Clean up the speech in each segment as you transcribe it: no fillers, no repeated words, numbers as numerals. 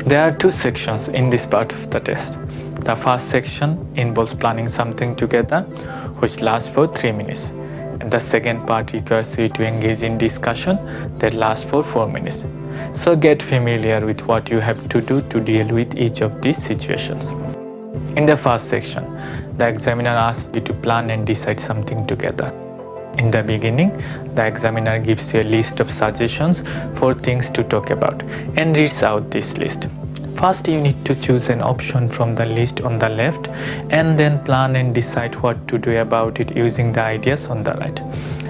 There are two sections in this part of the test. The first section involves planning something together, which lasts for 3 minutes. And the second part requires you to engage in discussion that lasts for 4 minutes. So get familiar with what you have to do to deal with each of these situations. In the first section, the examiner asks you to plan and decide something together. In the beginning, the examiner gives you a list of suggestions for things to talk about and reads out this list. First, you need to choose an option from the list on the left and then plan and decide what to do about it using the ideas on the right.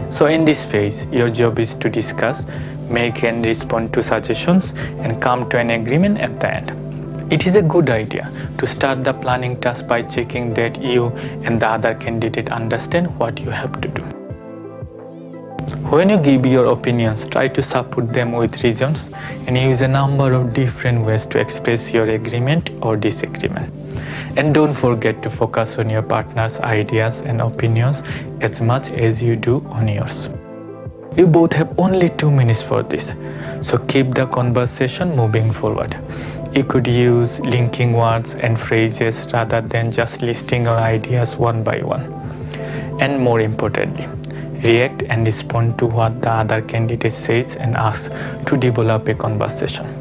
So in this phase, your job is to discuss, make and respond to suggestions and come to an agreement at the end. It is a good idea to start the planning task by checking that you and the other candidate understand what you have to do. When you give your opinions, try to support them with reasons and use a number of different ways to express your agreement or disagreement. And don't forget to focus on your partner's ideas and opinions as much as you do on yours. You both have only 2 minutes for this, so keep the conversation moving forward. You could use linking words and phrases rather than just listing your ideas one by one. And more importantly, react and respond to what the other candidate says and ask to develop a conversation.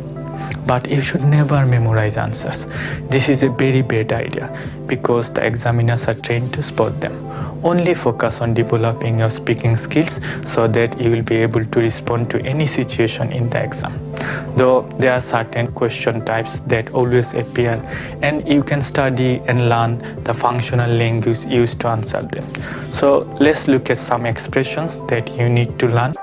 But you should never memorize answers. This is a very bad idea because the examiners are trained to spot them. Only focus on developing your speaking skills so that you will be able to respond to any situation in the exam. Though there are certain question types that always appear and you can study and learn the functional language used to answer them. So let's look at some expressions that you need to learn.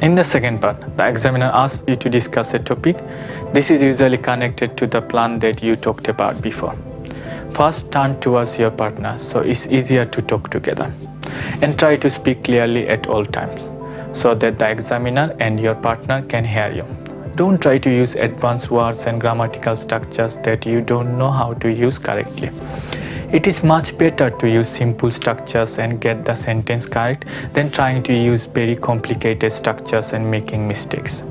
In the second part, the examiner asks you to discuss a topic. This is usually connected to the plan that you talked about before. First, turn towards your partner so it's easier to talk together. And try to speak clearly at all times so that the examiner and your partner can hear you. Don't try to use advanced words and grammatical structures that you don't know how to use correctly. It is much better to use simple structures and get the sentence correct than trying to use very complicated structures and making mistakes.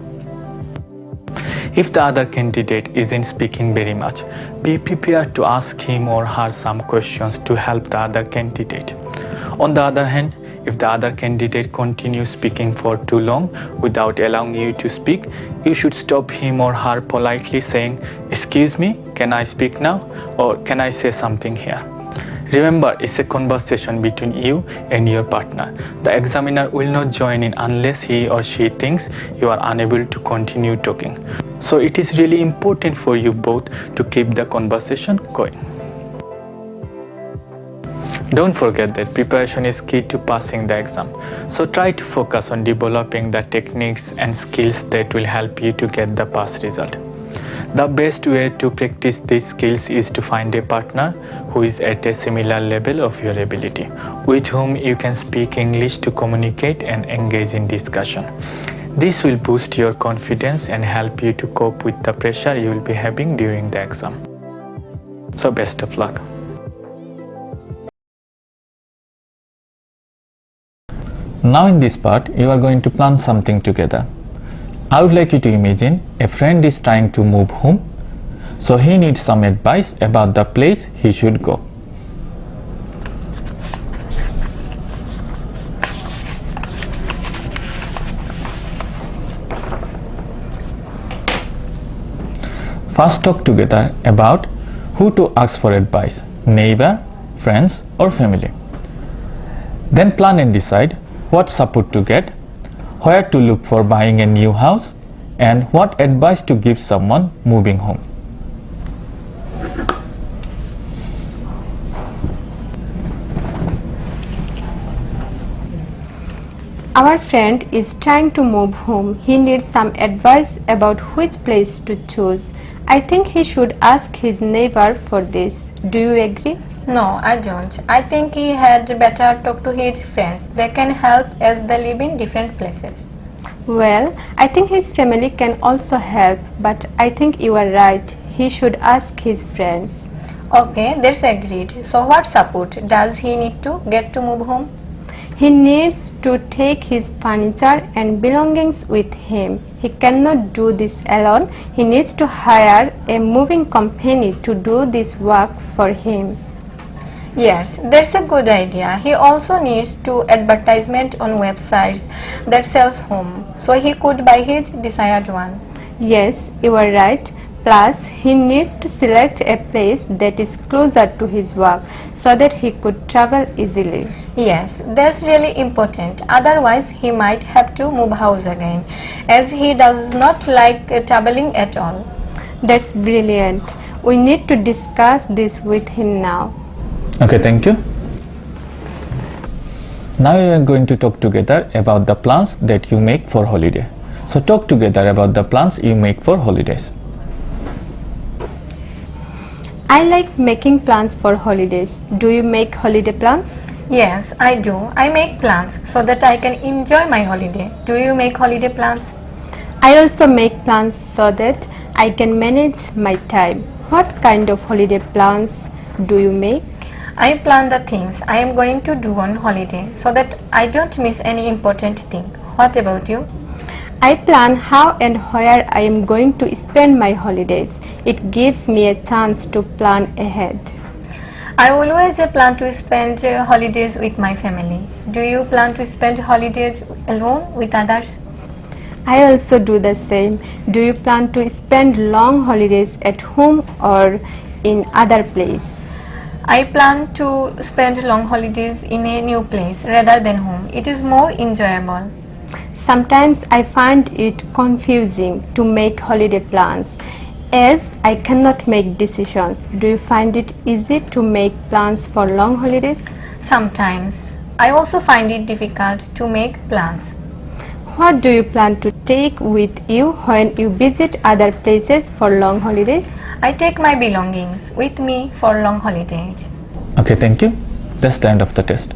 If the other candidate isn't speaking very much, be prepared to ask him or her some questions to help the other candidate. On the other hand, if the other candidate continues speaking for too long without allowing you to speak, you should stop him or her politely saying, "Excuse me, can I speak now?" or "Can I say something here?" Remember, it's a conversation between you and your partner. The examiner will not join in unless he or she thinks you are unable to continue talking. So it is really important for you both to keep the conversation going. Don't forget that preparation is key to passing the exam. So try to focus on developing the techniques and skills that will help you to get the pass result. The best way to practice these skills is to find a partner who is at a similar level of your ability, with whom you can speak English to communicate and engage in discussion. This will boost your confidence and help you to cope with the pressure you will be having during the exam. So best of luck. Now in this part, you are going to plan something together. I would like you to imagine a friend is trying to move home, so he needs some advice about the place he should go. First talk together about who to ask for advice, neighbor, friends or family. Then plan and decide what support to get, where to look for buying a new house, and what advice to give someone moving home. Our friend is trying to move home. He needs some advice about which place to choose. I think he should ask his neighbor for this. Do you agree? No, I don't. I think he had better talk to his friends. They can help as they live in different places. Well, I think his family can also help, but I think you are right. He should ask his friends. Okay, that's agreed. So what support does he need to get to move home? He needs to take his furniture and belongings with him. He cannot do this alone. He needs to hire a moving company to do this work for him. Yes, that's a good idea. He also needs to advertisement on websites that sells home, so he could buy his desired one. Yes, you are right. Plus, he needs to select a place that is closer to his work so that he could travel easily. Yes, that's really important. Otherwise, he might have to move house again, as he does not like traveling at all. That's brilliant. We need to discuss this with him now. Okay, thank you. Now we are going to talk together about the plans that you make for holiday. So talk together about the plans you make for holidays. I like making plans for holidays. Do you make holiday plans? Yes, I do. I make plans so that I can enjoy my holiday. Do you make holiday plans? I also make plans so that I can manage my time. What kind of holiday plans do you make? I plan the things I am going to do on holiday so that I don't miss any important thing. What about you? I plan how and where I am going to spend my holidays. It gives me a chance to plan ahead. I always plan to spend holidays with my family. Do you plan to spend holidays alone with others? I also do the same. Do you plan to spend long holidays at home or in other place? I plan to spend long holidays in a new place rather than home. It is more enjoyable. Sometimes I find it confusing to make holiday plans as I cannot make decisions. Do you find it easy to make plans for long holidays? Sometimes. I also find it difficult to make plans. What do you plan to take with you when you visit other places for long holidays? I take my belongings with me for long holidays. Okay, thank you. That's the end of the test.